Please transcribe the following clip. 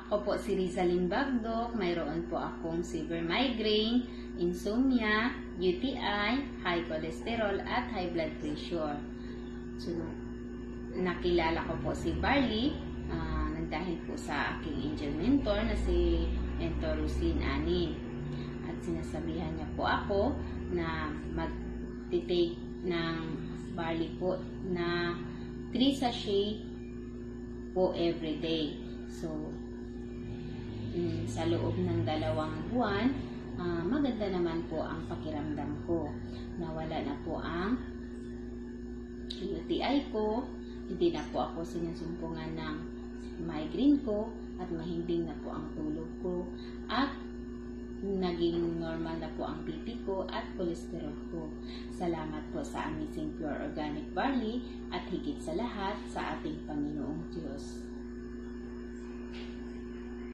Ako po si Rizalyn Bagdok, mayroon po akong severe migraine, insomnia, UTI, high cholesterol at high blood pressure. So, nakilala ko po si Barley dahil po sa aking angel mentor na si Mentor Rusin Ani. At sinasabihan niya po ako na mag-take ng barley po na 3 sachet po everyday. So, sa loob ng 2 buwan, maganda naman po ang pakiramdam ko. Nawala na po ang UTI ko, hindi na po ako sinusumpungan ng migraine ko, at mahimbing na po ang tulog ko, at naging normal na po ang BP ko at cholesterol ko. Salamat po sa Amazing Pure Organic Barley at higit sa lahat sa ating Panginoong Diyos.